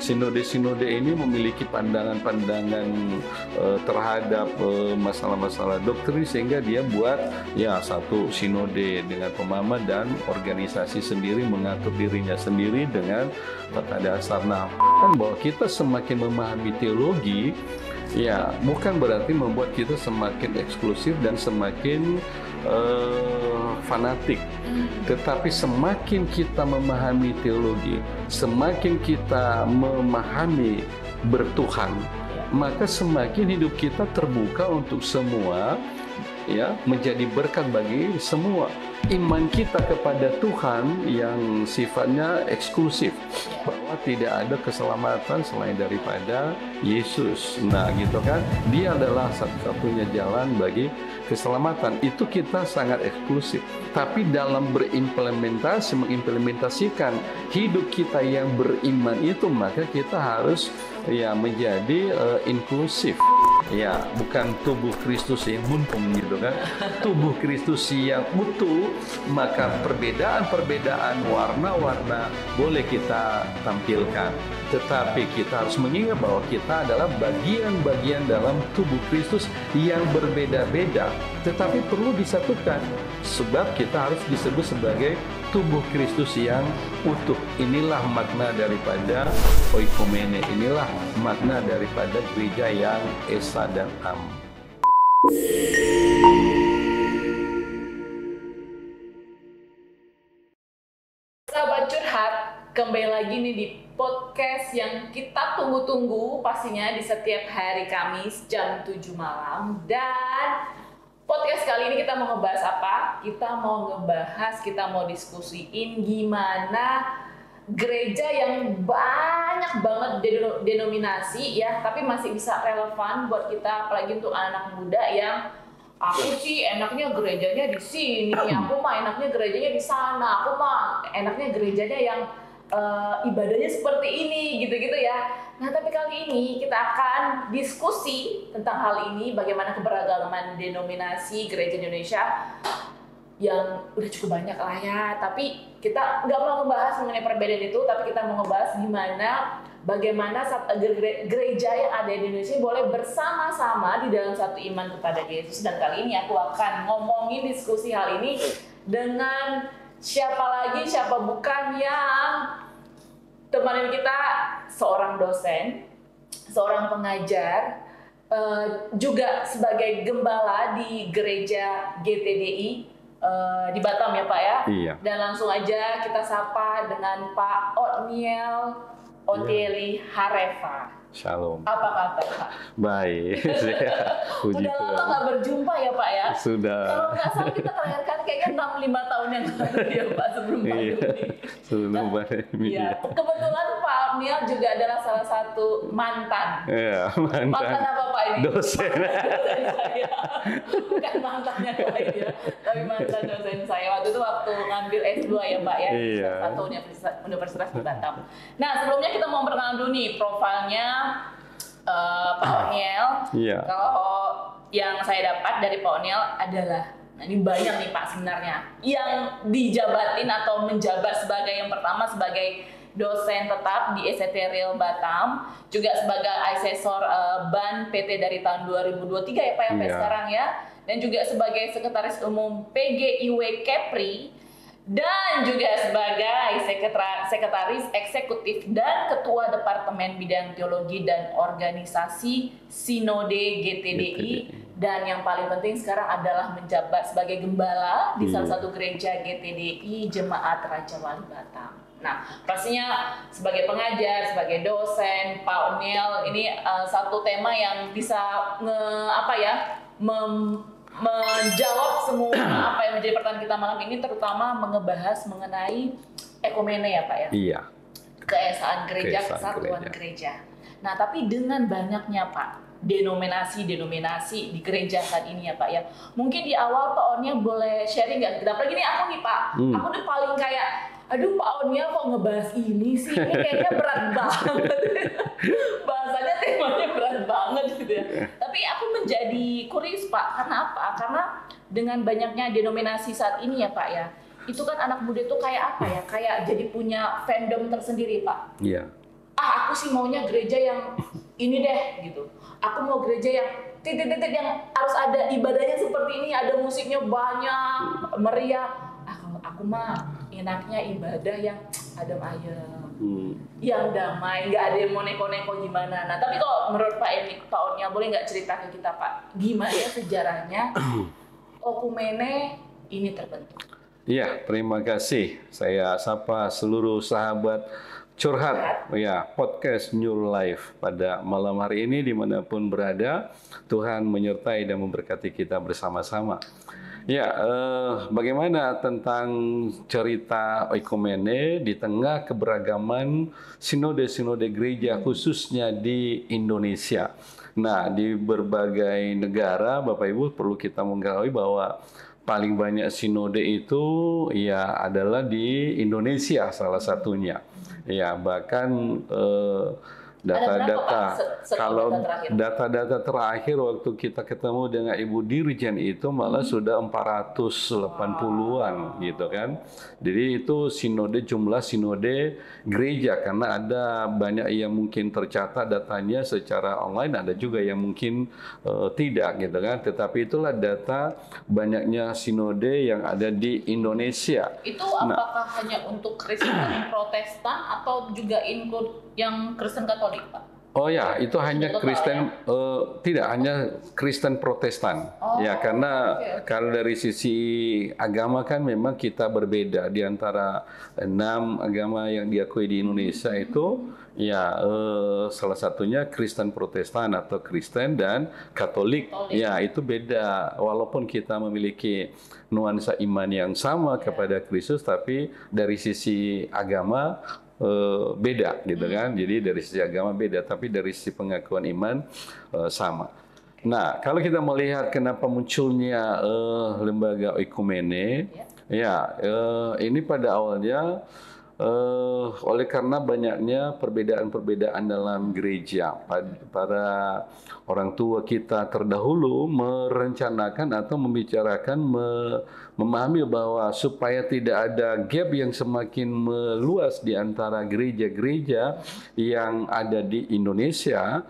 sinode-sinode ini memiliki pandangan-pandangan terhadap masalah-masalah doktrin, sehingga dia buat ya satu sinode dengan pemahaman dan organisasi sendiri mengatur dirinya sendiri dengan tata dasar. Nah, kan bahwa kita semakin memahami teologi, ya bukan berarti membuat kita semakin eksklusif dan semakin fanatik. Tetapi semakin kita memahami teologi, semakin kita memahami bertuhan, maka semakin hidup kita terbuka untuk semua, ya, menjadi berkat bagi semua. Iman kita kepada Tuhan yang sifatnya eksklusif, bahwa tidak ada keselamatan selain daripada Yesus. Nah, gitu kan? Dia adalah satu-satunya jalan bagi keselamatan. Itu kita sangat eksklusif. Tapi dalam mengimplementasikan hidup kita yang beriman itu, maka kita harus ya menjadi inklusif. Ya, bukan tubuh Kristus yang muntung gitu kan. Tubuh Kristus yang utuh, maka perbedaan-perbedaan warna-warna boleh kita tampilkan. Tetapi kita harus mengingat bahwa kita adalah bagian-bagian dalam tubuh Kristus yang berbeda-beda. Tetapi perlu disatukan, sebab kita harus disebut sebagai tubuh Kristus yang utuh. Inilah makna daripada oikumene, inilah makna daripada gereja yang esa dan am. Sahabat curhat, kembali lagi nih di podcast yang kita tunggu-tunggu pastinya di setiap hari Kamis jam 7 malam. Dan podcast kali ini kita mau ngebahas apa? Kita mau diskusiin gimana gereja yang banyak banget denominasi ya, tapi masih bisa relevan buat kita, apalagi untuk anak muda yang aku sih enaknya gerejanya di sini, aku mah enaknya gerejanya di sana, aku mah enaknya gerejanya yang ibadahnya seperti ini, gitu-gitu ya. Nah, tapi kali ini kita akan diskusi tentang hal ini, bagaimana keberagaman denominasi gereja Indonesia yang udah cukup banyak lah ya. Tapi kita nggak mau ngebahas mengenai perbedaan itu, tapi kita mau ngebahas bagaimana gereja yang ada di Indonesia boleh bersama-sama di dalam satu iman kepada Yesus. Dan kali ini aku akan ngomongin diskusi hal ini dengan siapa bukan yang temanin kita, seorang dosen, seorang pengajar, juga sebagai gembala di gereja GTDI di Batam ya Pak ya. Iya. Dan langsung aja kita sapa dengan Pak Otniel Otieli Harefa. Shalom. Apa kabar Pak? Baik. Udah lama nggak berjumpa ya Pak ya? Sudah. Kalau nggak salah kita terakhir kayaknya 6-5 tahun yang lalu ya Pak, sebelum pandemi. Sebelum pandemi. Iya. Kebetulan Pak Otniel juga adalah salah satu mantan. Iya, mantan. Mantan apa Pak ini? Dosen. Dosen saya. Bukan mantannya lain ya, tapi mantan dosen saya. Waktu itu waktu ngambil S2 ya Pak ya, Iya. satu universitas di Batam. Nah, sebelumnya kita mau perkenalan dulu nih profilnya Pak Otniel. Iya. Kalau yang saya dapat dari Pak Otniel adalah, nah ini banyak nih Pak sebenarnya, yang dijabatin atau menjabat sebagai yang pertama sebagai dosen tetap di STRIL Batam, juga sebagai asesor BAN PT dari tahun 2023 ya Pak sampai sekarang ya, dan juga sebagai sekretaris umum PGIW Kepri, dan juga sebagai sekretaris eksekutif dan ketua Departemen Bidang Teologi dan Organisasi Sinode GTDI, dan yang paling penting sekarang adalah menjabat sebagai gembala di salah satu gereja GTDI Jemaat Raja Wali Batam. Nah, pastinya sebagai pengajar, sebagai dosen, Pak Otniel ini satu tema yang bisa menjawab semua apa yang menjadi pertanyaan kita malam ini, terutama ngebahas mengenai ekumene ya Pak ya. Iya. Keesaan gereja, kesatuan gereja. Nah, tapi dengan banyaknya Pak denominasi di gereja saat ini ya Pak ya. Mungkin di awal Pak Otniel boleh sharing nggak? Apalagi nih aku nih Pak, aku udah paling kayak, aduh Pak Otniel kok ngebahas ini sih, ini kayaknya berat banget. Bahasanya temanya berat banget gitu ya. Tapi aku menjadi curious Pak, karena apa? Karena dengan banyaknya denominasi saat ini ya Pak ya, itu kan anak muda itu kayak apa ya? Kayak jadi punya fandom tersendiri Pak. Iya. aku sih maunya gereja yang ini deh gitu. Aku mau gereja yang titik-titik yang harus ada ibadahnya seperti ini, ada musiknya banyak, meriah. Kalau aku mah enaknya ibadah yang adem ayem, yang damai, nggak ada yang mau neko-neko gimana. Nah, tapi kalau menurut Pak Onya, boleh nggak cerita ke kita Pak, gimana sejarahnya Oikumene ini terbentuk? Iya, terima kasih. Saya sapa seluruh sahabat curhat, ya, podcast New Life pada malam hari ini dimanapun berada. Tuhan menyertai dan memberkati kita bersama-sama. Ya, bagaimana tentang cerita Oikumene di tengah keberagaman sinode-sinode gereja khususnya di Indonesia. Nah, di berbagai negara, Bapak Ibu perlu kita mengetahui bahwa paling banyak sinode itu ya adalah di Indonesia salah satunya. Ya, bahkan data-data kalau data-data terakhir waktu kita ketemu dengan Ibu Dirjen itu malah sudah 480-an gitu kan. Jadi itu jumlah sinode gereja, karena ada banyak yang mungkin tercatat datanya secara online, ada juga yang mungkin tidak gitu kan. Tetapi itulah data banyaknya sinode yang ada di Indonesia. Itu apakah hanya untuk Kristen Protestan atau juga include yang Kristen Katolik, Pak? Oh ya, itu hanya Kristen, tidak hanya Kristen Protestan. Ya, karena kalau dari sisi agama kan memang kita berbeda di antara 6 agama yang diakui di Indonesia itu. Ya, salah satunya Kristen Protestan atau Kristen dan Katolik. Ya, itu beda. Walaupun kita memiliki nuansa iman yang sama kepada Kristus, tapi dari sisi agama beda gitu kan. Jadi dari sisi agama beda, tapi dari sisi pengakuan iman sama. Nah, kalau kita melihat kenapa munculnya lembaga Oikumene, ini pada awalnya oleh karena banyaknya perbedaan-perbedaan dalam gereja. Para orang tua kita terdahulu merencanakan atau membicarakan, memahami bahwa supaya tidak ada gap yang semakin meluas di antara gereja-gereja yang ada di Indonesia,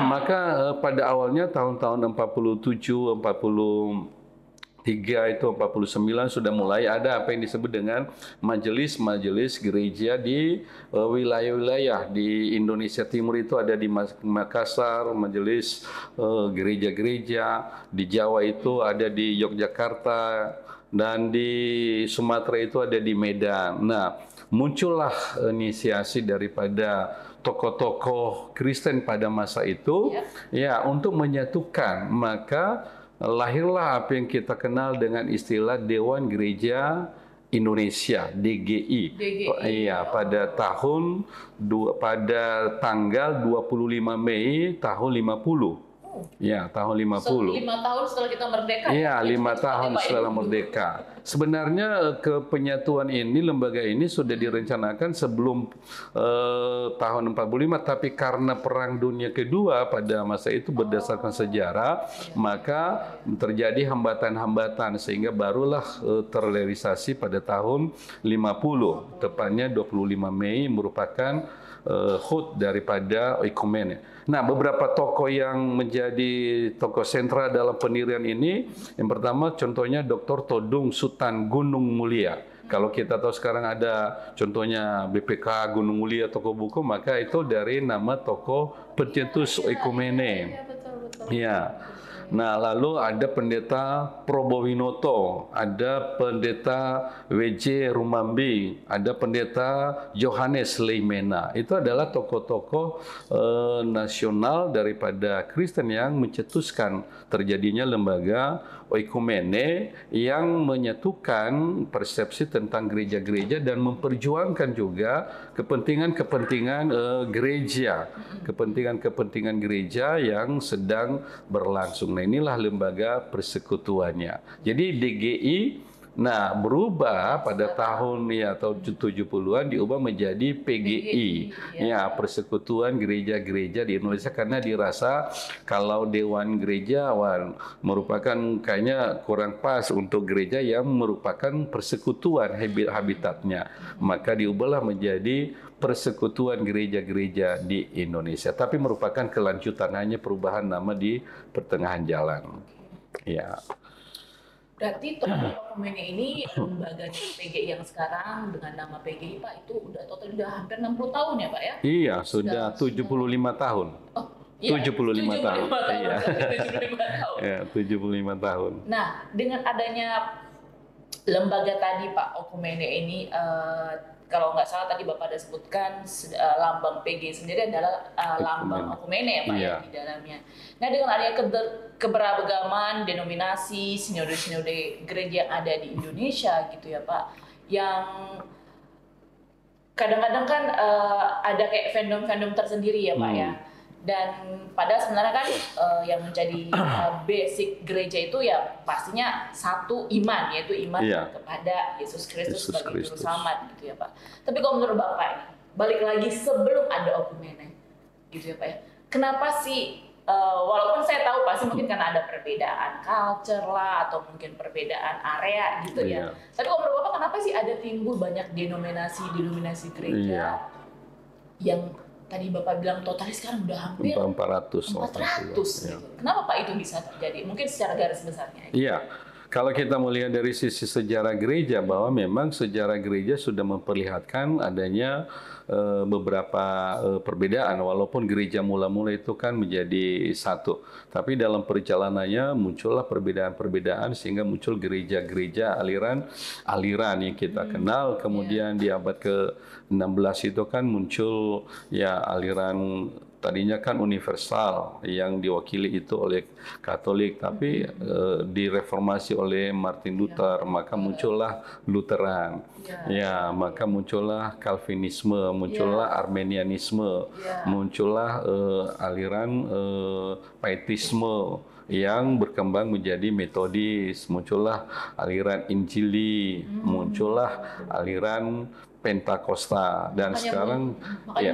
maka pada awalnya tahun-tahun 47, 49 sudah mulai ada apa yang disebut dengan majelis-majelis gereja di wilayah-wilayah di Indonesia Timur. Itu ada di Makassar, majelis gereja-gereja. Di Jawa itu ada di Yogyakarta, dan di Sumatera itu ada di Medan. Nah, muncullah inisiasi daripada tokoh-tokoh Kristen pada masa itu, ya, untuk menyatukan. Maka lahirlah apa yang kita kenal dengan istilah Dewan Gereja Indonesia, DGI. Iya, pada tanggal 25 Mei tahun 50. Ya, tahun 50. 5 tahun setelah kita merdeka. Iya, 5 tahun setelah merdeka. Sebenarnya penyatuan ini, lembaga ini sudah direncanakan sebelum tahun 45, tapi karena Perang Dunia Kedua pada masa itu berdasarkan sejarah, maka terjadi hambatan-hambatan sehingga barulah terrealisasi pada tahun 50. Tepatnya 25 Mei merupakan HUT daripada Oikumene. Nah, beberapa tokoh yang menjadi tokoh sentral dalam pendirian ini, yang pertama contohnya Dr. Todung Sutan Gunung Mulia. Kalau kita tahu sekarang ada contohnya BPK Gunung Mulia, toko buku, maka itu dari nama tokoh pencetus Oikumene. Ya. Nah, lalu ada pendeta Probowinoto, ada pendeta WJ Rumambi, ada pendeta Johannes Leimena. Itu adalah tokoh-tokoh nasional daripada Kristen yang mencetuskan terjadinya lembaga Oikumene yang menyatukan persepsi tentang gereja-gereja dan memperjuangkan juga kepentingan-kepentingan gereja, kepentingan-kepentingan gereja yang sedang berlangsung. Nah, inilah lembaga persekutuannya. Jadi DGI Nah, berubah pada tahun tahun 70-an diubah menjadi PGI. Ya, Persekutuan Gereja-Gereja di Indonesia, karena dirasa kalau Dewan Gereja merupakan kayaknya kurang pas untuk gereja yang merupakan persekutuan habitatnya. Maka diubahlah menjadi Persekutuan Gereja-Gereja di Indonesia. Tapi merupakan kelanjutan, hanya perubahan nama di pertengahan jalan. Ya. Berarti Total Okumene ini lembaga PGI yang sekarang dengan nama PGI Pak itu udah hampir 60 tahun ya Pak ya? Iya, sudah 75 tahun. Oh, iya, 75 tahun. Iya. 75 tahun. Ya, 75 tahun. Nah, dengan adanya lembaga tadi Pak Okumene ini kalau nggak salah tadi Bapak ada sebutkan lambang PGI sendiri adalah lambang Okumene ya Pak ya di dalamnya. Nah, dengan adanya keberagaman denominasi, sinode-sinode gereja yang ada di Indonesia gitu ya Pak, yang kadang-kadang kan ada kayak fandom-fandom tersendiri ya Pak ya. Dan padahal sebenarnya kan yang menjadi basic gereja itu ya pastinya satu iman, yaitu iman kepada Yesus Kristus sebagai juru selamat gitu ya Pak. Tapi kalau menurut Bapak ini, balik lagi sebelum ada Okumene gitu ya Pak ya, kenapa sih walaupun saya tahu pasti mungkin karena ada perbedaan culture lah atau mungkin perbedaan area gitu ya. Tapi kalau menurut Bapak kenapa sih ada timbul banyak denominasi gereja yang tadi Bapak bilang totalnya sekarang udah hampir 400 gitu. Kenapa Pak itu bisa terjadi? Mungkin secara garis besarnya. Iya. Kalau kita melihat dari sisi sejarah gereja, bahwa memang sejarah gereja sudah memperlihatkan adanya beberapa perbedaan, walaupun gereja mula-mula itu kan menjadi satu. Tapi dalam perjalanannya muncullah perbedaan-perbedaan sehingga muncul gereja-gereja aliran yang kita kenal. Kemudian di abad ke-16 itu kan muncul aliran tadinya kan universal yang diwakili itu oleh Katolik, tapi direformasi oleh Martin Luther, maka muncullah Lutheran. Maka muncullah Calvinisme, muncullah Armenianisme, muncullah aliran Pietisme yang berkembang menjadi Metodis, muncullah aliran Injili, muncullah aliran Pentakosta, dan sekarang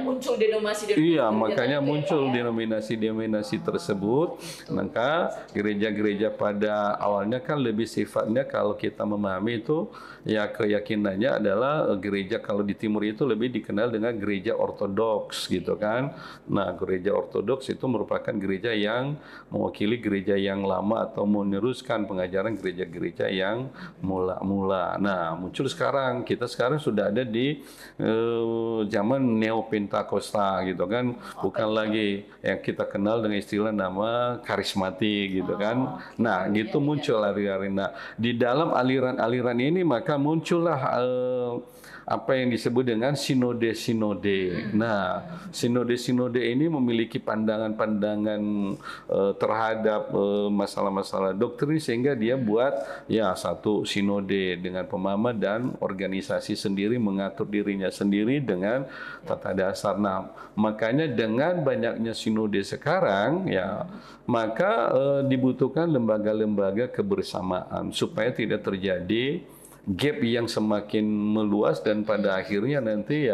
muncul denominasi makanya muncul denominasi tersebut. Maka gereja-gereja pada awalnya kan lebih sifatnya, kalau kita memahami itu keyakinannya adalah gereja kalau di timur itu lebih dikenal dengan gereja ortodoks gitu kan. Nah, gereja ortodoks itu merupakan gereja yang mewakili gereja yang lama atau meneruskan pengajaran gereja-gereja yang mula-mula. Nah, muncul kita sekarang sudah ada di zaman Neo-Pentakosta gitu kan, bukan lagi yang kita kenal dengan istilah nama karismatik gitu kan. Nah, gitu muncul aliran. Nah, di dalam aliran-aliran ini maka muncullah apa yang disebut dengan sinode-sinode. Nah, sinode-sinode ini memiliki pandangan-pandangan terhadap masalah-masalah doktrin, sehingga dia buat satu sinode dengan pemahaman dan organisasi sendiri, mengatur dirinya sendiri dengan tata dasar. Nah, makanya dengan banyaknya sinode sekarang maka dibutuhkan lembaga-lembaga kebersamaan supaya tidak terjadi gap yang semakin meluas dan pada akhirnya nanti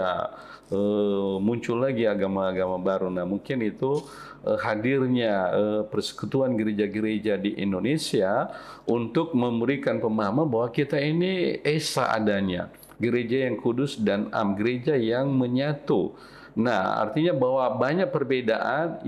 muncul lagi agama-agama baru. Nah, mungkin itu hadirnya persekutuan gereja-gereja di Indonesia untuk memberikan pemahaman bahwa kita ini esa adanya, gereja yang kudus dan gereja yang menyatu. Nah, artinya bahwa banyak perbedaan,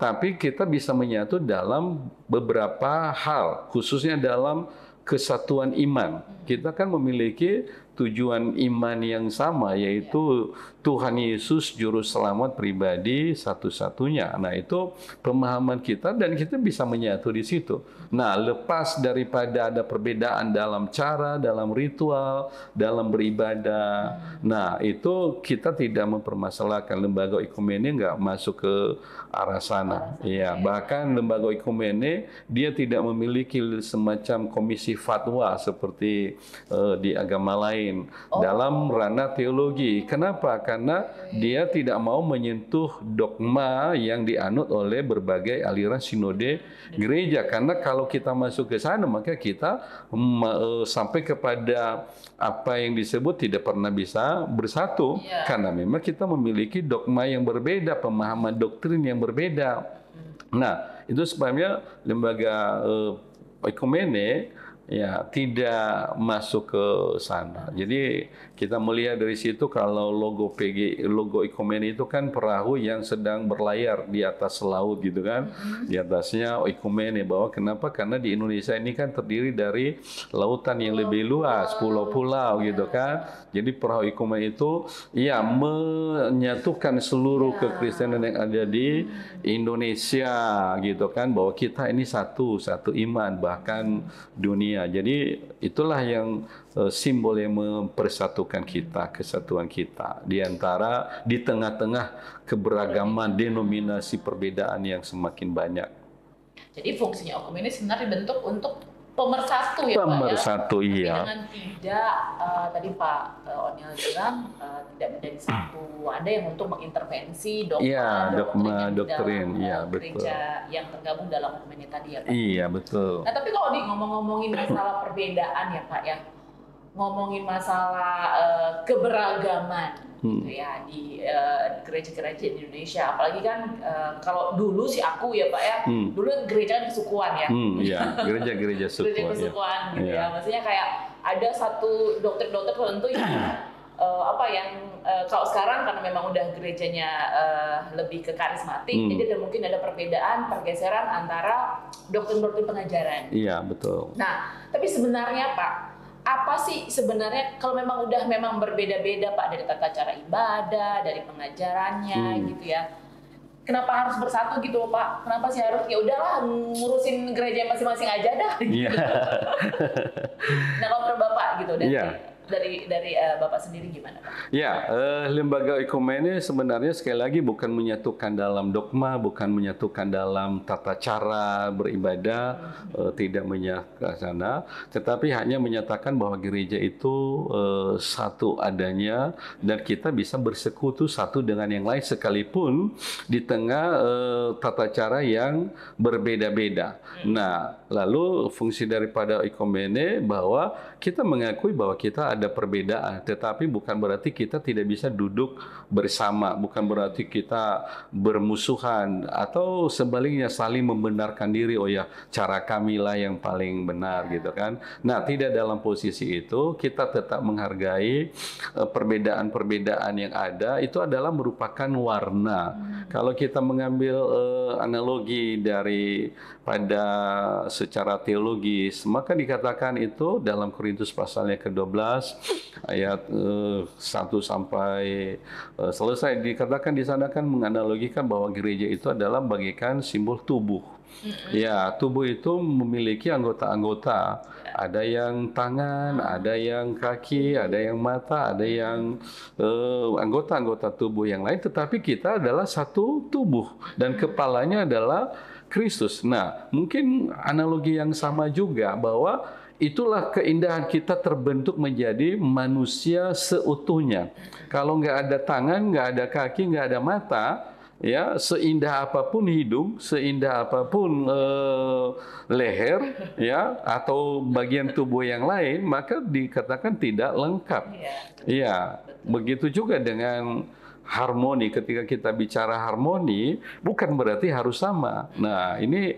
tapi kita bisa menyatu dalam beberapa hal, khususnya dalam kesatuan iman. Kita kan memiliki tujuan iman yang sama, yaitu Tuhan Yesus Juru Selamat pribadi satu-satunya. Nah, itu pemahaman kita dan kita bisa menyatu di situ. Nah, lepas daripada ada perbedaan dalam cara, dalam ritual, dalam beribadah. Nah, itu kita tidak mempermasalahkan. Lembaga Okumene nggak masuk ke arah sana. Bahkan lembaga Okumene dia tidak memiliki semacam komisi fatwa seperti di agama lain. doktrin, dalam ranah teologi. Kenapa? Karena dia tidak mau menyentuh dogma yang dianut oleh berbagai aliran sinode gereja. Karena kalau kita masuk ke sana, maka kita sampai kepada apa yang disebut tidak pernah bisa bersatu. Karena memang kita memiliki dogma yang berbeda, pemahaman doktrin yang berbeda. Nah, itu sebabnya lembaga ekumene ya tidak masuk ke sana. Jadi kita melihat dari situ kalau logo logo ekumene itu kan perahu yang sedang berlayar di atas laut gitu kan. Di atasnya ekumene, bahwa kenapa? Karena di Indonesia ini kan terdiri dari lautan yang lebih luas, pulau-pulau gitu kan. Jadi perahu ekumene itu ya menyatukan seluruh kekristenan yang ada di Indonesia gitu kan, bahwa kita ini satu iman bahkan dunia. Jadi itulah yang simbol yang mempersatukan kita, kesatuan kita di tengah-tengah keberagaman denominasi perbedaan yang semakin banyak. Jadi fungsinya ekumene sebenarnya dibentuk untuk pemersatu ya Pak ya? Pemersatu, iya. Tapi dengan tidak, tadi Pak Oniel bilang, tidak menjadi satu. Ada yang untuk mengintervensi dogma doktrin iya, betul. Gereja yang tergabung dalam ekumene tadi ya Pak? Iya, betul. Nah tapi kalau ngomongin masalah perbedaan ya Pak ya, ngomongin masalah keberagaman gitu ya di gereja-gereja di Indonesia, apalagi kan kalau dulu sih aku ya Pak ya, dulu gereja kan kesukuan ya, iya, gereja-gereja sukuan, gereja kesukuan ya. gitu ya, maksudnya kayak ada satu doktrin-doktrin tertentu yang kalau sekarang karena memang udah gerejanya lebih ke karismatik, jadi mungkin ada perbedaan, pergeseran antara doktrin-doktrin pengajaran. Iya, betul. Nah, tapi sebenarnya Pak, apa sih sebenarnya kalau memang udah berbeda-beda Pak, dari tata cara ibadah, dari pengajarannya gitu ya. Kenapa harus bersatu gitu loh Pak? Kenapa sih harus ya udahlah ngurusin gereja masing-masing aja dah gitu. Nah, kalau menurut Bapak gitu dari Bapak sendiri gimana Pak? Ya, lembaga ekumene sebenarnya sekali lagi bukan menyatukan dalam dogma, bukan menyatukan dalam tata cara beribadah, tidak menyatukan sana, tetapi hanya menyatakan bahwa gereja itu satu adanya dan kita bisa bersekutu satu dengan yang lain sekalipun di tengah tata cara yang berbeda-beda. Nah, lalu fungsi daripada ekumene bahwa kita mengakui bahwa kita ada perbedaan, tetapi bukan berarti kita tidak bisa duduk bersama, bukan berarti kita bermusuhan atau sebaliknya saling membenarkan diri, oh ya cara kami lah yang paling benar gitu kan. Nah, tidak dalam posisi itu, kita tetap menghargai perbedaan-perbedaan yang ada, itu adalah merupakan warna. Kalau kita mengambil analogi dari pada secara teologis, maka dikatakan itu dalam Korintus pasalnya ke-12 ayat 1 sampai selesai, dikatakan di sana kan menganalogikan bahwa gereja itu adalah bagaikan simbol tubuh. Ya, tubuh itu memiliki anggota-anggota. Ada yang tangan, ada yang kaki, ada yang mata, ada yang anggota-anggota tubuh yang lain, tetapi kita adalah satu tubuh dan kepalanya adalah Kristus. Nah, mungkin analogi yang sama juga bahwa itulah keindahan kita terbentuk menjadi manusia seutuhnya. Kalau nggak ada tangan, nggak ada kaki, nggak ada mata, ya seindah apapun hidung, seindah apapun leher, ya atau bagian tubuh yang lain, maka dikatakan tidak lengkap. Iya, begitu juga dengan harmoni. Ketika kita bicara harmoni, bukan berarti harus sama. Nah, ini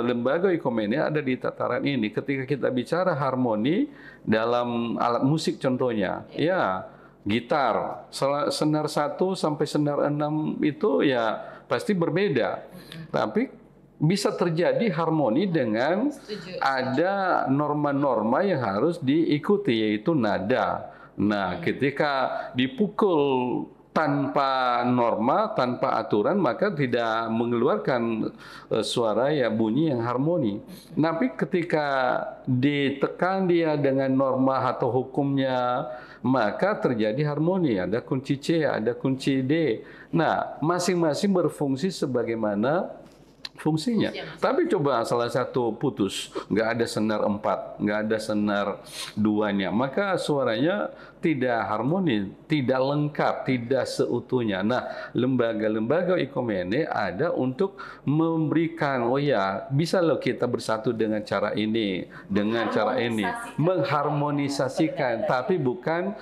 lembaga ekumene ada di tataran ini. Ketika kita bicara harmoni dalam alat musik contohnya, ya gitar, senar 1 sampai senar 6 itu ya pasti berbeda. Tapi bisa terjadi harmoni dengan ada norma-norma yang harus diikuti, yaitu nada. Nah, ketika dipukul tanpa norma, tanpa aturan, maka tidak mengeluarkan suara ya bunyi yang harmoni. Tapi ketika ditekan dia dengan norma atau hukumnya, maka terjadi harmoni. Ada kunci C, ada kunci D. Nah, masing-masing berfungsi sebagaimana fungsinya. Tapi coba salah satu putus, nggak ada senar 4, nggak ada senar 2-nya, maka suaranya tidak harmoni, tidak lengkap, tidak seutuhnya. Nah, lembaga-lembaga ekumene ada untuk memberikan, oh ya, bisa loh kita bersatu dengan cara ini, dengan cara ini, mengharmonisasikan, tapi bukan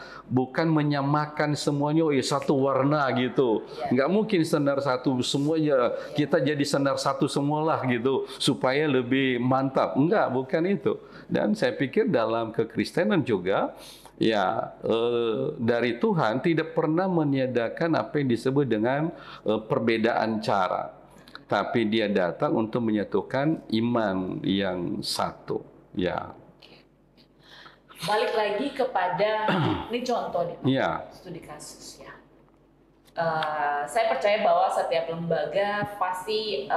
menyamakan semuanya, oh ya satu warna gitu. Nggak mungkin senar satu semuanya, kita jadi senar satu semualah gitu, supaya lebih mantap. Enggak, bukan itu. Dan saya pikir dalam kekristenan juga, ya, dari Tuhan tidak pernah meniadakan apa yang disebut dengan perbedaan cara. Tapi dia datang untuk menyatukan iman yang satu. Ya. Balik lagi kepada, ini contoh nih, Ya. studi kasus ya. Saya percaya bahwa setiap lembaga pasti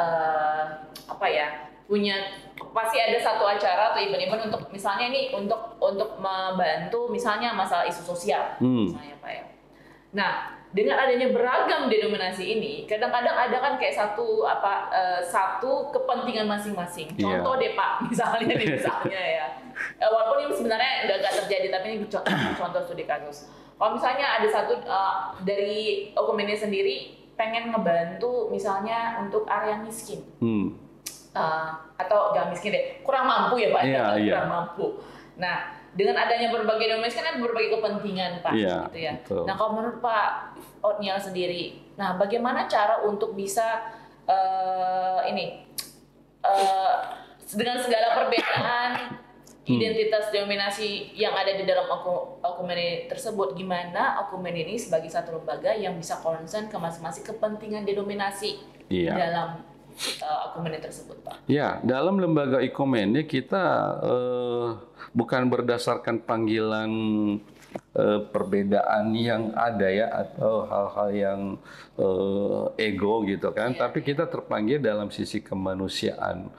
pasti ada satu acara atau event-event untuk misalnya nih untuk membantu misalnya masalah isu sosial misalnya Pak ya. Nah, dengan adanya beragam denominasi ini, kadang-kadang ada kan kayak satu kepentingan masing-masing. Contoh deh Pak, misalnya ya. Walaupun ini sebenarnya nggak terjadi, tapi ini contoh studi kasus. Kalau misalnya ada satu dari Okumene sendiri pengen ngebantu misalnya untuk area miskin, atau jangan miskin deh, kurang mampu ya Pak, kurang mampu. Nah, dengan adanya berbagai denominasi kan ada berbagai kepentingan Pak, gitu ya. Betul. Nah, kalau menurut Pak Othniel sendiri, nah bagaimana cara untuk bisa dengan segala perbedaan identitas denominasi yang ada di dalam Okumene tersebut, gimana Okumene ini sebagai satu lembaga yang bisa concern ke masing-masing kepentingan denominasi dalam Okumene tersebut, Pak? Ya, dalam lembaga Okumene kita bukan berdasarkan panggilan perbedaan yang ada ya, atau hal-hal yang ego gitu kan, tapi kita terpanggil dalam sisi kemanusiaan.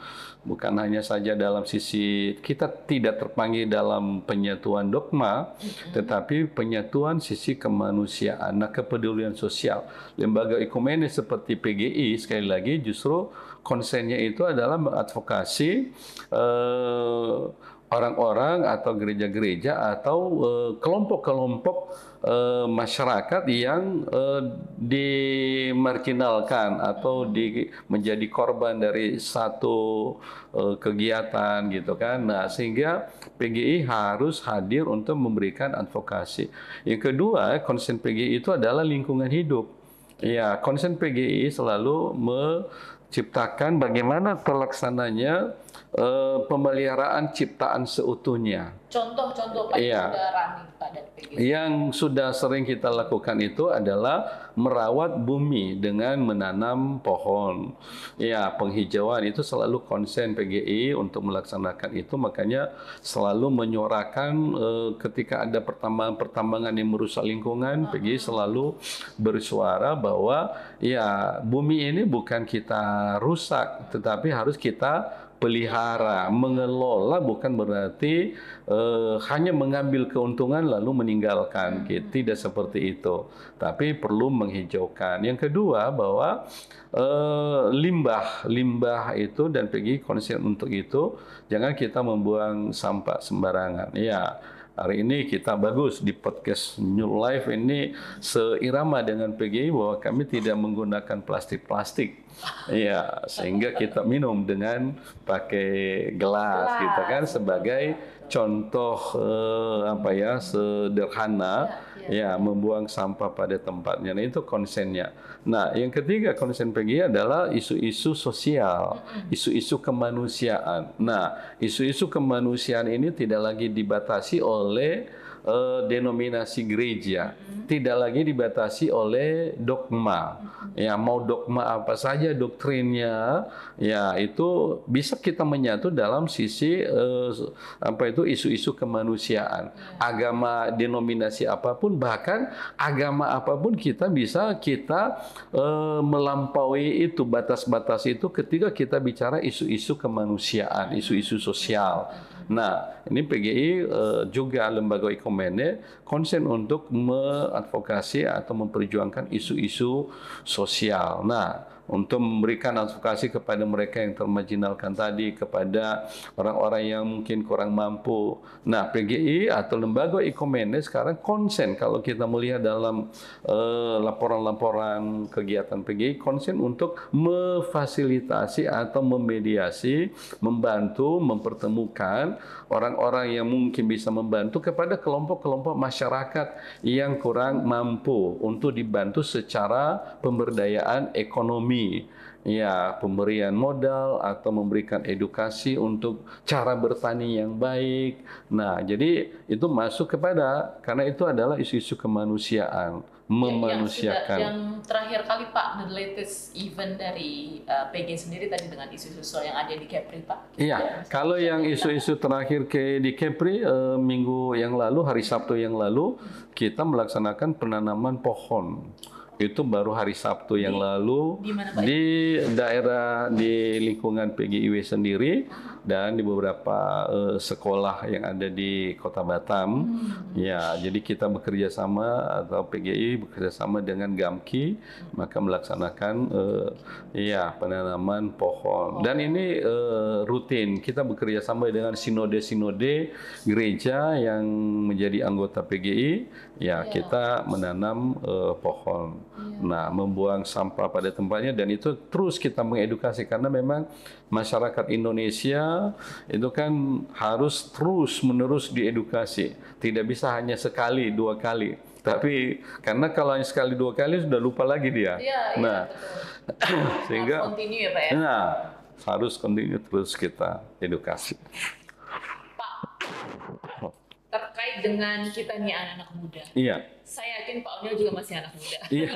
Bukan hanya saja dalam sisi, kita tidak terpanggil dalam penyatuan dogma, tetapi penyatuan sisi kemanusiaan, nah kepedulian sosial. Lembaga ekumene seperti PGI, sekali lagi justru konsennya itu adalah mengadvokasi orang-orang atau gereja-gereja atau kelompok-kelompok masyarakat yang dimarginalkan atau menjadi korban dari satu kegiatan gitu kan. Nah, sehingga PGI harus hadir untuk memberikan advokasi. Yang kedua, konsen PGI itu adalah lingkungan hidup. Ya, konsen PGI selalu menciptakan bagaimana terlaksananya pemeliharaan ciptaan seutuhnya. Contoh-contoh yang sudah sering kita lakukan itu adalah merawat bumi dengan menanam pohon. Ya, penghijauan itu selalu konsen PGI untuk melaksanakan itu, makanya selalu menyuarakan ketika ada pertambangan yang merusak lingkungan, PGI selalu bersuara bahwa ya bumi ini bukan kita rusak, tetapi harus kita pelihara, mengelola, bukan berarti hanya mengambil keuntungan lalu meninggalkan. Tidak seperti itu, tapi perlu menghijaukan. Yang kedua, bahwa limbah itu, dan PGI konsen untuk itu, jangan kita membuang sampah sembarangan. Ya, hari ini kita bagus di podcast New Life ini seirama dengan PGI bahwa kami tidak menggunakan plastik. Ya, sehingga kita minum dengan pakai gelas gitu kan, sebagai contoh sederhana ya, membuang sampah pada tempatnya. Nah, itu konsennya. Nah, yang ketiga konsen PGI adalah isu-isu sosial, isu-isu kemanusiaan. Nah, isu-isu kemanusiaan ini tidak lagi dibatasi oleh denominasi gereja, tidak lagi dibatasi oleh dogma. Ya, mau dogma apa saja doktrinnya, ya itu bisa kita menyatu dalam sisi isu-isu kemanusiaan. Agama denominasi apapun, bahkan agama apapun kita melampaui itu, batas-batas itu ketika kita bicara isu-isu kemanusiaan, isu-isu sosial. Nah, ini PGI juga lembaga ekumene konsen untuk mengadvokasi atau memperjuangkan isu-isu sosial. Nah, untuk memberikan advokasi kepada mereka yang termarginalkan tadi, kepada orang-orang yang mungkin kurang mampu. Nah, PGI atau Lembaga Ekumene sekarang konsen, kalau kita melihat dalam laporan-laporan kegiatan PGI, konsen untuk memfasilitasi atau memediasi, membantu, mempertemukan orang-orang yang mungkin bisa membantu kepada kelompok-kelompok masyarakat yang kurang mampu untuk dibantu secara pemberdayaan ekonomi. Ya, pemberian modal atau memberikan edukasi untuk cara bertani yang baik. Nah, jadi itu masuk kepada, karena itu adalah isu-isu kemanusiaan, memanusiakan. Yang terakhir kali Pak, the latest event dari PG sendiri tadi dengan isu-isu soal yang ada di Kepri Pak. Iya, kalau yang isu-isu terakhir di Kepri minggu yang lalu, hari Sabtu yang lalu, kita melaksanakan penanaman pohon. Itu baru hari Sabtu yang lalu di daerah di lingkungan PGIW sendiri dan di beberapa sekolah yang ada di Kota Batam. Ya, jadi kita bekerja sama atau PGI bekerja sama dengan GAMKI, maka melaksanakan penanaman pohon. Dan ini rutin, kita bekerja sama dengan sinode-sinode gereja yang menjadi anggota PGI. Ya, kita menanam pohon. Nah, membuang sampah pada tempatnya, dan itu terus kita mengedukasi karena memang masyarakat Indonesia itu kan harus terus-menerus diedukasi. Tidak bisa hanya sekali, dua kali. Tapi karena kalau hanya sekali, dua kali sudah lupa lagi dia. Nah, sehingga harus continue ya, Pak ya. Nah, harus continue terus kita edukasi. Terkait dengan kita nih anak-anak muda. Iya. Saya yakin Pak Oniel juga masih anak muda. Iya.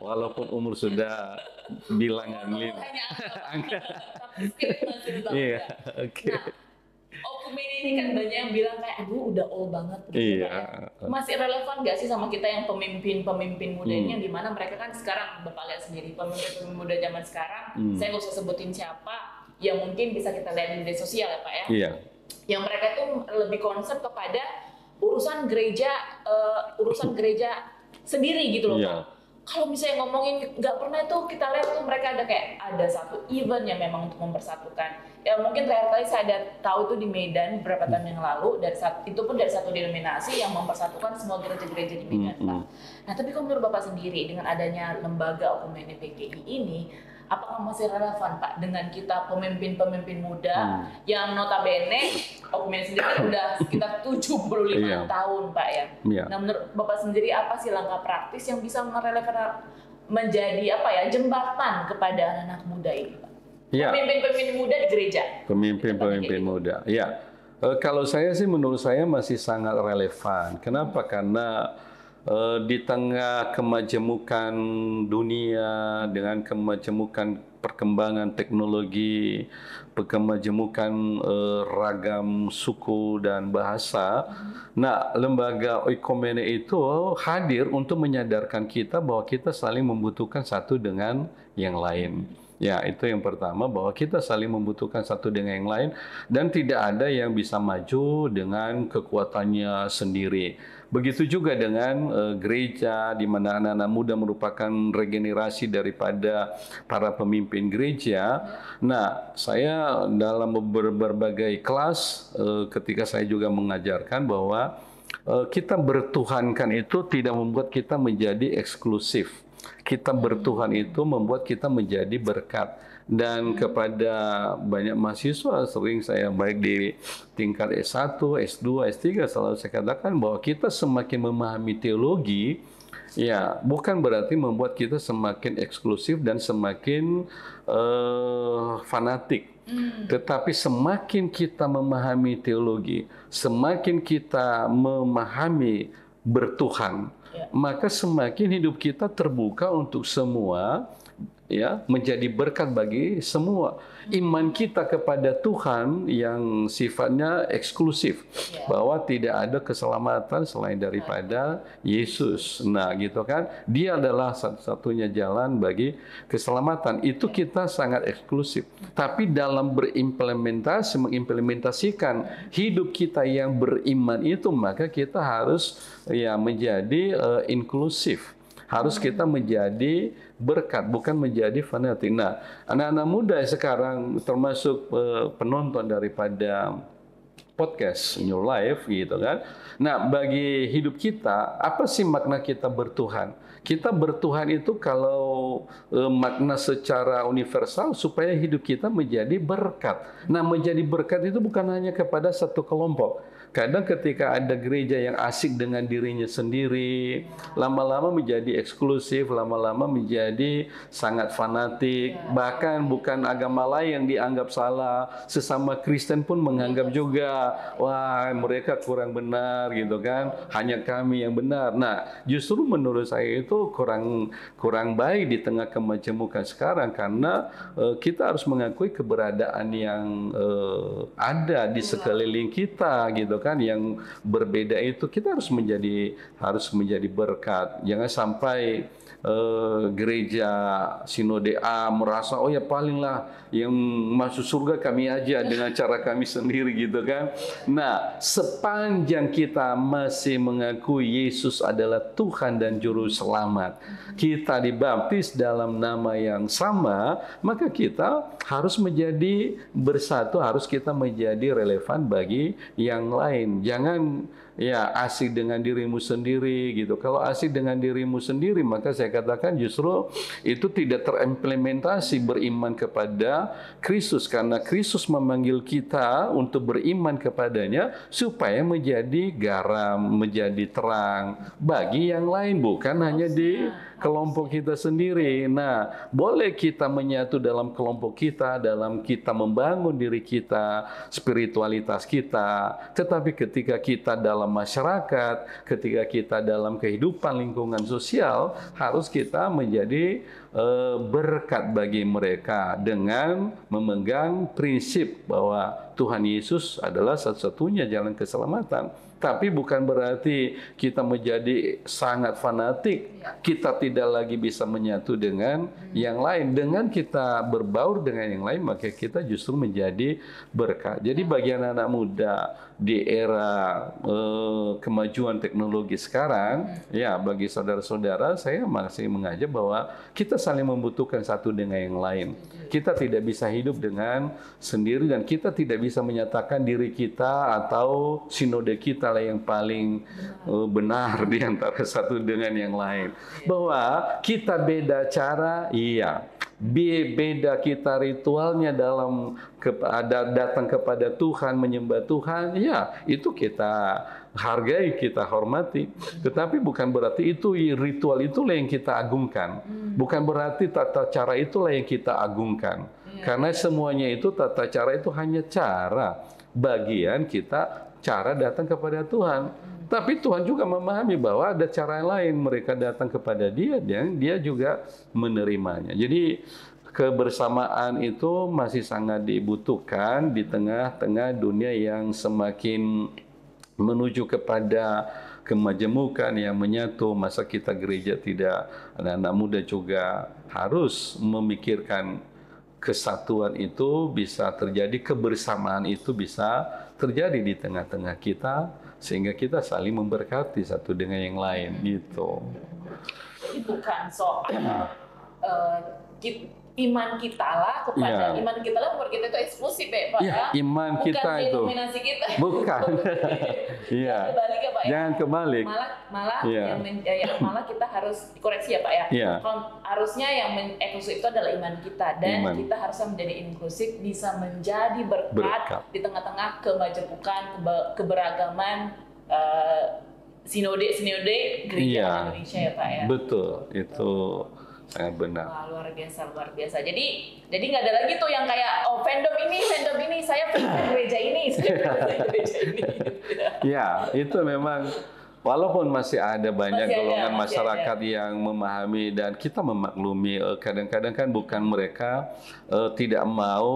Walaupun umur sudah bilangan lima. Tapi masih tetap muda. Oke. Nah, Ekumene ini kan banyak yang bilang kayak, aduh udah old banget. Gitu, iya. Masih relevan nggak sih sama kita yang pemimpin muda ini, yang dimana mereka kan sekarang, Bapak lihat sendiri, pemimpin muda zaman sekarang, saya nggak usah sebutin siapa, yang mungkin bisa kita lihat di media sosial ya Pak ya. Iya. Yang mereka itu lebih concern kepada urusan gereja sendiri gitu loh Pak. Kalau misalnya ngomongin, nggak pernah tuh kita lihat tuh mereka ada satu event yang memang untuk mempersatukan. Ya mungkin terakhir kali saya ada tahu tuh di Medan beberapa tahun yang lalu, itu pun dari satu denominasi yang mempersatukan semua gereja-gereja di Medan Pak. Nah tapi kalau menurut Bapak sendiri, dengan adanya lembaga Ekumene PGI ini, apakah masih relevan Pak dengan kita pemimpin-pemimpin muda yang notabene Ekumene sendiri udah sekitar 75 tahun Pak ya. Nah menurut Bapak sendiri apa sih langkah praktis yang bisa menjadi jembatan kepada anak-anak muda ini Pak? Pemimpin-pemimpin muda di gereja. Pemimpin-pemimpin muda. Ya. Kalau saya sih, menurut saya masih sangat relevan. Kenapa? Karena di tengah kemajemukan dunia dengan kemajemukan perkembangan teknologi, kemajemukan ragam suku dan bahasa, nah lembaga Ekumene itu hadir untuk menyadarkan kita bahwa kita saling membutuhkan satu dengan yang lain. Ya, itu yang pertama, bahwa kita saling membutuhkan satu dengan yang lain dan tidak ada yang bisa maju dengan kekuatannya sendiri. Begitu juga dengan gereja, di mana anak-anak muda merupakan regenerasi daripada para pemimpin gereja. Nah, saya dalam berbagai kelas, ketika saya juga mengajarkan bahwa kita bertuhankan itu tidak membuat kita menjadi eksklusif. Kita bertuhan itu membuat kita menjadi berkat. Dan kepada banyak mahasiswa, sering saya baik di tingkat S1, S2, S3 selalu saya katakan bahwa kita semakin memahami teologi, ya bukan berarti membuat kita semakin eksklusif dan semakin fanatik. Tetapi semakin kita memahami teologi, semakin kita memahami bertuhan, maka semakin hidup kita terbuka untuk semua, ya, menjadi berkat bagi semua. Iman kita kepada Tuhan yang sifatnya eksklusif, bahwa tidak ada keselamatan selain daripada Yesus. Nah, gitu kan? Dia adalah satu-satunya jalan bagi keselamatan. Itu kita sangat eksklusif. Tapi dalam mengimplementasikan hidup kita yang beriman itu, maka kita harus menjadi inklusif. Harus kita menjadi berkat, bukan menjadi fanatik. Nah, anak-anak muda sekarang termasuk penonton daripada podcast New Life gitu kan. Nah, bagi hidup kita, apa sih makna kita bertuhan? Kita bertuhan itu kalau makna secara universal supaya hidup kita menjadi berkat. Nah, menjadi berkat itu bukan hanya kepada satu kelompok. Kadang ketika ada gereja yang asik dengan dirinya sendiri, lama-lama menjadi eksklusif, lama-lama menjadi sangat fanatik, bahkan bukan agama lain yang dianggap salah, sesama Kristen pun menganggap juga, wah mereka kurang benar gitu kan, hanya kami yang benar. Nah, justru menurut saya itu kurang baik di tengah kemajemukan sekarang, karena kita harus mengakui keberadaan yang ada di sekeliling kita gitu kan, yang berbeda itu kita harus menjadi berkat. Jangan sampai gereja sinode A merasa oh ya palinglah yang masuk surga kami aja dengan cara kami sendiri gitu kan. Nah, sepanjang kita masih mengakui Yesus adalah Tuhan dan Juru Selamat, kita dibaptis dalam nama yang sama, maka kita harus menjadi bersatu, harus kita menjadi relevan bagi yang lain. Jangan ya asik dengan dirimu sendiri gitu. Kalau asik dengan dirimu sendiri, maka saya katakan justru itu tidak terimplementasi beriman kepada Kristus, karena Kristus memanggil kita untuk beriman kepadanya supaya menjadi garam, menjadi terang bagi yang lain, bukan hanya di kelompok kita sendiri. Nah, boleh kita menyatu dalam kelompok kita, dalam kita membangun diri kita, spiritualitas kita. Tetapi ketika kita dalam masyarakat, ketika kita dalam kehidupan lingkungan sosial, harus kita menjadi berkat bagi mereka dengan memegang prinsip bahwa Tuhan Yesus adalah satu-satunya jalan keselamatan. Tapi bukan berarti kita menjadi sangat fanatik, kita tidak lagi bisa menyatu dengan yang lain. Dengan kita berbaur dengan yang lain, maka kita justru menjadi berkat. Jadi bagi anak-anak muda di era kemajuan teknologi sekarang, ya bagi saudara-saudara, saya masih mengajak bahwa kita saling membutuhkan satu dengan yang lain. Kita tidak bisa hidup dengan sendiri, dan kita tidak bisa menyatakan diri kita atau sinode kita lah yang paling benar di antara satu dengan yang lain. Bahwa kita beda cara, iya. Beda kita ritualnya dalam datang kepada Tuhan, menyembah Tuhan, ya itu kita hargai, kita hormati. Tetapi bukan berarti itu ritual itulah yang kita agungkan. Bukan berarti tata cara itulah yang kita agungkan. Karena semuanya itu, tata cara itu hanya cara bagian kita, cara datang kepada Tuhan. Tapi Tuhan juga memahami bahwa ada cara lain mereka datang kepada Dia, dan Dia juga menerimanya. Jadi kebersamaan itu masih sangat dibutuhkan di tengah-tengah dunia yang semakin menuju kepada kemajemukan yang menyatu. Masa kita gereja tidak, anak-anak muda juga harus memikirkan kesatuan itu bisa terjadi, kebersamaan itu bisa terjadi di tengah-tengah kita, sehingga kita saling memberkati satu dengan yang lain gitu. Jadi bukan soal iman kita lah kepada iman kita lah, umur kita itu eksklusif ya Pak ya. Iman bukan kita itu. Bukan denominasi kita. Bukan. Iya. Kebalik ya Pak ya. Jangan kebalik. Malah malah kita harus dikoreksi ya Pak ya. Iya. Harusnya yang eksklusif itu adalah iman kita, dan kita harusnya menjadi inklusif, bisa menjadi berkat di tengah-tengah kemajemukan, keberagaman sinode gereja Indonesia ya Pak ya. Betul, itu sangat benar. Wah, luar biasa. Jadi nggak ada lagi tuh yang kayak fandom ini, saya fandom gereja ini, gereja ini. Ya, itu memang walaupun masih ada banyak golongan masyarakat yang memahami, dan kita memaklumi, kadang-kadang kan bukan mereka tidak mau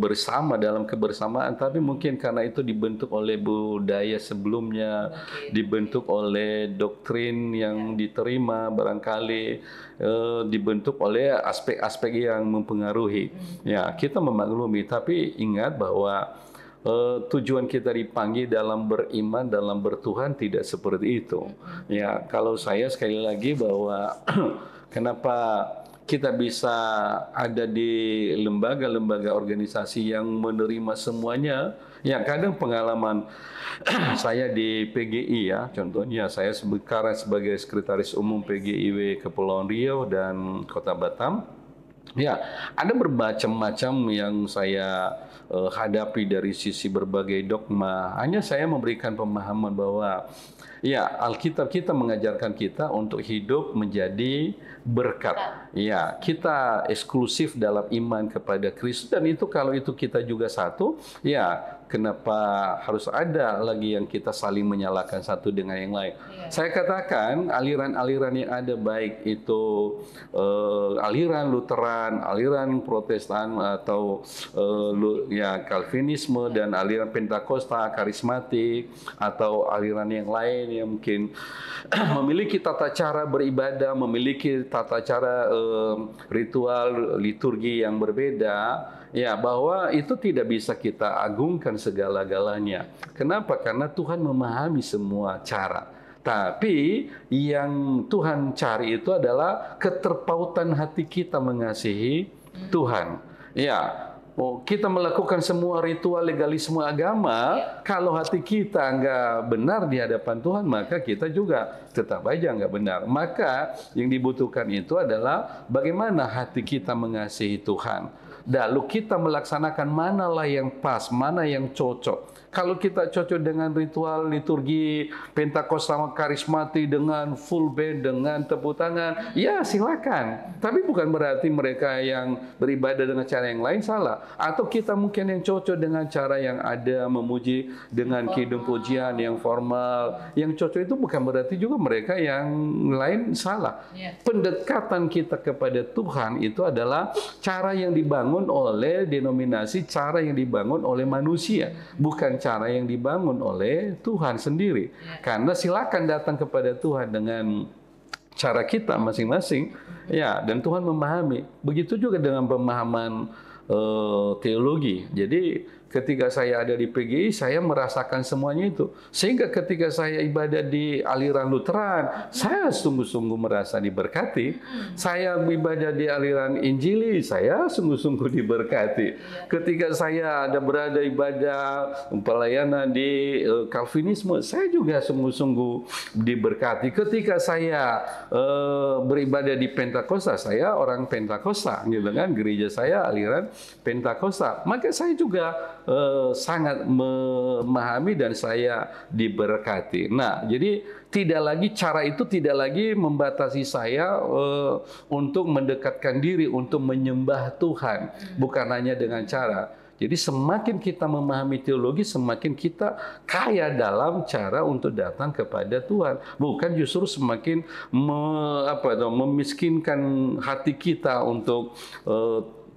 bersama dalam kebersamaan, tapi mungkin karena itu dibentuk oleh budaya sebelumnya, dibentuk oleh doktrin yang diterima, barangkali dibentuk oleh aspek-aspek yang mempengaruhi. Ya, kita memaklumi, tapi ingat bahwa tujuan kita dipanggil dalam beriman, dalam bertuhan tidak seperti itu. Ya, kalau saya sekali lagi bahwa kenapa kita bisa ada di lembaga-lembaga organisasi yang menerima semuanya. Ya, kadang pengalaman saya di PGI ya, contohnya saya sekarang sebagai Sekretaris Umum PGIW Kepulauan Riau dan Kota Batam. Ya, ada bermacam-macam yang saya hadapi dari sisi berbagai dogma. Hanya saya memberikan pemahaman bahwa ya, Alkitab kita mengajarkan kita untuk hidup menjadi berkat. Ya, kita eksklusif dalam iman kepada Kristus, dan itu kalau itu kita juga satu, ya kenapa harus ada lagi yang kita saling menyalahkan satu dengan yang lain? Saya katakan aliran-aliran yang ada, baik itu aliran Lutheran, aliran Protestan, atau ya Calvinisme, dan aliran Pentakosta, karismatik, atau aliran yang lain yang mungkin memiliki tata cara beribadah, memiliki tata cara ritual liturgi yang berbeda, ya, bahwa itu tidak bisa kita agungkan segala-galanya. Kenapa? Karena Tuhan memahami semua cara. Tapi yang Tuhan cari itu adalah keterpautan hati kita mengasihi Tuhan. Ya, kita melakukan semua ritual legalisme agama, kalau hati kita nggak benar di hadapan Tuhan, maka kita juga tetap aja nggak benar. Maka yang dibutuhkan itu adalah bagaimana hati kita mengasihi Tuhan. Lalu kita melaksanakan manalah yang pas, mana yang cocok. Kalau kita cocok dengan ritual liturgi Pentakosta karismatik dengan full band, dengan tepuk tangan, ya silakan. Tapi bukan berarti mereka yang beribadah dengan cara yang lain salah. Atau kita mungkin yang cocok dengan cara yang ada, memuji dengan kidung pujian yang formal. Yang cocok itu bukan berarti juga mereka yang lain salah. Pendekatan kita kepada Tuhan itu adalah cara yang dibangun oleh denominasi, cara yang dibangun oleh manusia, bukan cara yang dibangun oleh Tuhan sendiri. Karena silakan datang kepada Tuhan dengan cara kita masing-masing, ya, dan Tuhan memahami. Begitu juga dengan pemahaman teologi. Jadi ketika saya ada di PGI, saya merasakan semuanya itu. Sehingga ketika saya ibadah di aliran Lutheran, saya sungguh-sungguh merasa diberkati. Saya ibadah di aliran Injili, saya sungguh-sungguh diberkati. Ketika saya ada berada ibadah pelayanan di Calvinisme, saya juga sungguh-sungguh diberkati. Ketika saya beribadah di Pentakosta, saya orang Pentakosta, gitu kan? Gereja saya aliran Pentakosta. Maka saya juga sangat memahami dan saya diberkati. Nah, jadi cara itu tidak lagi membatasi saya untuk mendekatkan diri, untuk menyembah Tuhan. Bukan hanya dengan cara. Jadi semakin kita memahami teologi, semakin kita kaya dalam cara untuk datang kepada Tuhan. Bukan justru semakin memiskinkan hati kita untuk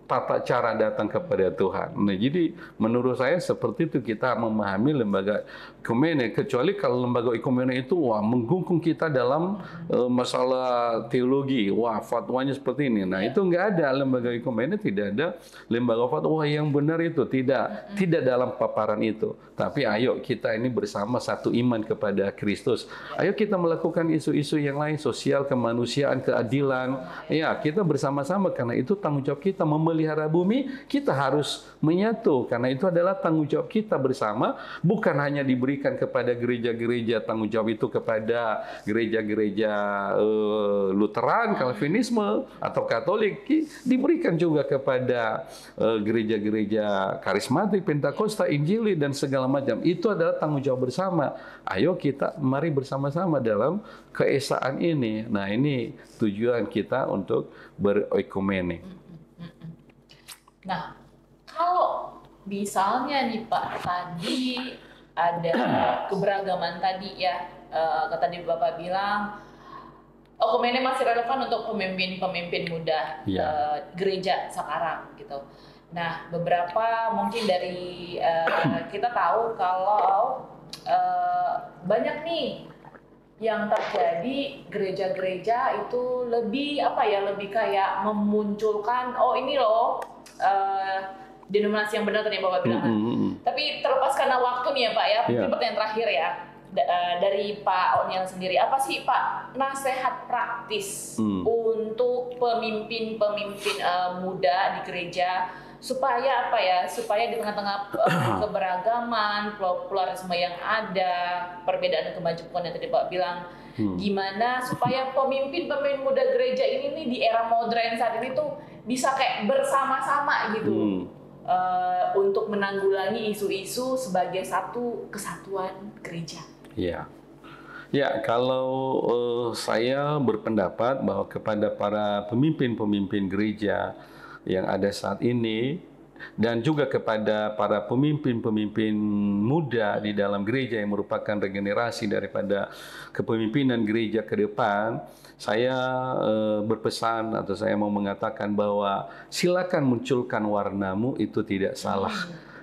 tata cara datang kepada Tuhan. Nah, jadi menurut saya seperti itu kita memahami lembaga ekumene. Kecuali kalau lembaga ekumene itu mengungkung kita dalam masalah teologi, fatwanya seperti ini. Nah, itu nggak ada lembaga ekumene, tidak ada lembaga fatwa yang benar itu, tidak dalam paparan itu. Tapi ayo kita ini bersama satu iman kepada Kristus. Ayo kita melakukan isu-isu yang lain, sosial, kemanusiaan, keadilan. Ya, kita bersama-sama karena itu tanggung jawab kita memelihara bumi, kita harus menyatu karena itu adalah tanggung jawab kita bersama, bukan hanya diberikan kepada gereja-gereja, tanggung jawab itu kepada gereja-gereja Lutheran, Calvinisme atau Katolik, diberikan juga kepada gereja-gereja karismatik, Pentakosta, Injili dan segala macam. Itu adalah tanggung jawab bersama. Ayo kita mari bersama-sama dalam keesaan ini. Nah, ini tujuan kita untuk berekumene. Nah, kalau misalnya nih Pak, tadi ada keberagaman tadi ya, tadi Bapak bilang ekumene masih relevan untuk pemimpin-pemimpin muda gereja sekarang gitu. Nah, beberapa mungkin dari kita tahu kalau banyak nih yang terjadi gereja-gereja itu lebih lebih kayak memunculkan ini loh denominasi yang benar tadi yang Bapak bilang. Tapi terlepas karena waktu nih ya Pak ya, mungkin pertanyaan terakhir ya dari Pak O'Neil sendiri, apa sih Pak nasihat praktis untuk pemimpin-pemimpin muda di gereja supaya apa ya, supaya di tengah-tengah keberagaman, pluralisme yang ada, perbedaan kemajuan yang tadi Pak bilang, gimana supaya pemimpin-pemimpin muda gereja ini nih di era modern saat ini tuh bisa kayak bersama-sama gitu untuk menanggulangi isu-isu sebagai satu kesatuan gereja. Ya, kalau saya berpendapat bahwa kepada para pemimpin-pemimpin gereja yang ada saat ini dan juga kepada para pemimpin-pemimpin muda di dalam gereja yang merupakan regenerasi daripada kepemimpinan gereja ke depan, saya berpesan atau saya mau mengatakan bahwa silakan munculkan warnamu, itu tidak salah.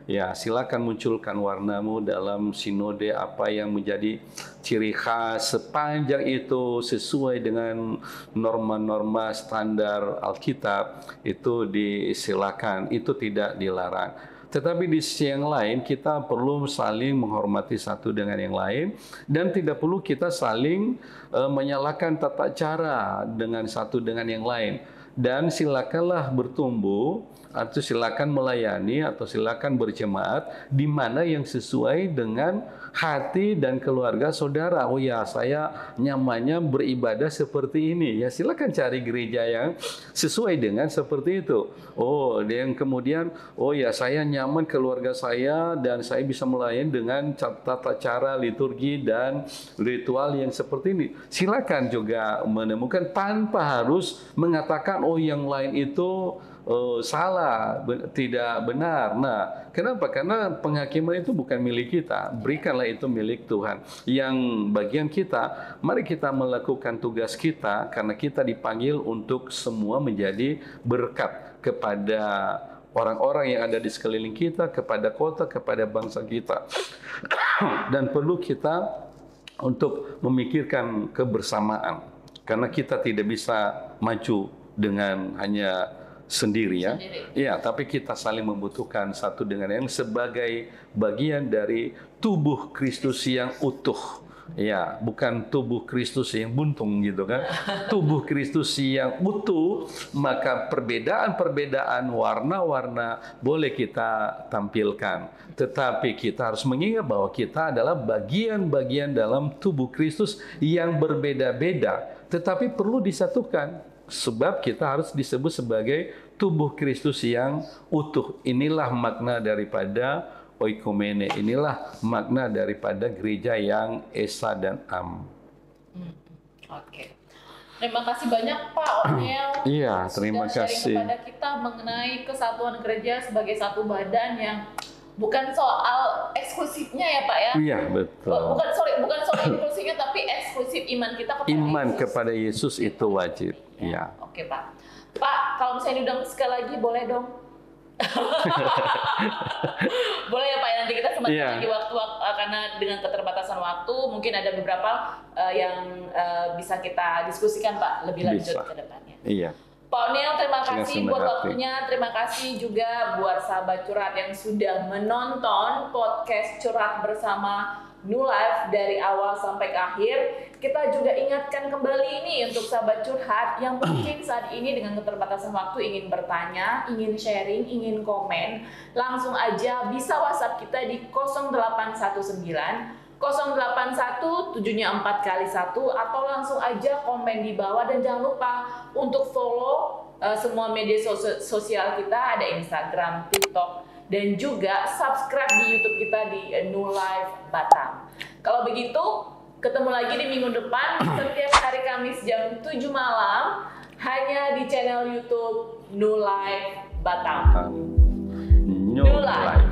Ya, silakan munculkan warnamu dalam sinode apa yang menjadi ciri khas, sepanjang itu sesuai dengan norma-norma standar Alkitab, itu disilakan, itu tidak dilarang. Tetapi di sisi yang lain kita perlu saling menghormati satu dengan yang lain dan tidak perlu kita saling menyalahkan tata cara dengan satu dengan yang lain. Dan silakanlah bertumbuh atau silakan melayani atau silakan berjemaat di mana yang sesuai dengan hati dan keluarga saudara. Oh ya, saya nyamannya beribadah seperti ini. Ya silakan cari gereja yang sesuai dengan seperti itu. Oh, yang kemudian oh ya, saya nyaman keluarga saya dan saya bisa melayani dengan tata cara liturgi dan ritual yang seperti ini. Silakan juga menemukan tanpa harus mengatakan oh yang lain itu salah, tidak benar. Nah, kenapa? Karena penghakiman itu bukan milik kita. Berikanlah itu milik Tuhan. Yang bagian kita, mari kita melakukan tugas kita karena kita dipanggil untuk semua menjadi berkat kepada orang-orang yang ada di sekeliling kita, kepada kota, kepada bangsa kita. Dan perlu kita untuk memikirkan kebersamaan. Karena kita tidak bisa maju dengan hanya sendiri ya. Ya, tapi kita saling membutuhkan satu dengan yang sebagai bagian dari tubuh Kristus yang utuh. Ya, bukan tubuh Kristus yang buntung gitu kan. Tubuh Kristus yang utuh, maka perbedaan-perbedaan warna-warna boleh kita tampilkan. Tetapi kita harus mengingat bahwa kita adalah bagian-bagian dalam tubuh Kristus yang berbeda-beda, tetapi perlu disatukan. Sebab kita harus disebut sebagai tubuh Kristus yang utuh. Inilah makna daripada oikumene. Inilah makna daripada gereja yang esa dan am. Oke. Terima kasih banyak Pak O'Neil. Iya, terima kasih. Sudah sharing kepada kita mengenai kesatuan gereja sebagai satu badan yang bukan soal eksklusifnya ya Pak ya. Iya, betul. Bukan soal eksklusifnya tapi eksklusif iman kita kepada iman Yesus. Kepada Yesus itu wajib. Iya. Oke Pak. Pak, kalau misalnya diundang sekali lagi boleh dong. Boleh ya Pak, nanti kita sempatkan lagi waktu-waktu karena dengan keterbatasan waktu mungkin ada beberapa yang bisa kita diskusikan Pak lebih lanjut ke depannya. Iya. Pak O'Neil, terima kasih buat waktunya. Terima kasih juga buat sahabat curhat yang sudah menonton podcast curhat bersama New Life dari awal sampai ke akhir. Kita juga ingatkan kembali ini untuk sahabat curhat yang mungkin saat ini dengan keterbatasan waktu ingin bertanya, ingin sharing, ingin komen, langsung aja bisa WhatsApp kita di 0819 081 7-nya 4 kali 1 atau langsung aja komen di bawah dan jangan lupa untuk follow semua media sosial kita, ada Instagram, TikTok, dan juga subscribe di YouTube kita di New Life Batam. Kalau begitu, ketemu lagi di minggu depan setiap hari Kamis jam 7 malam hanya di channel YouTube New Life Batam. New Life.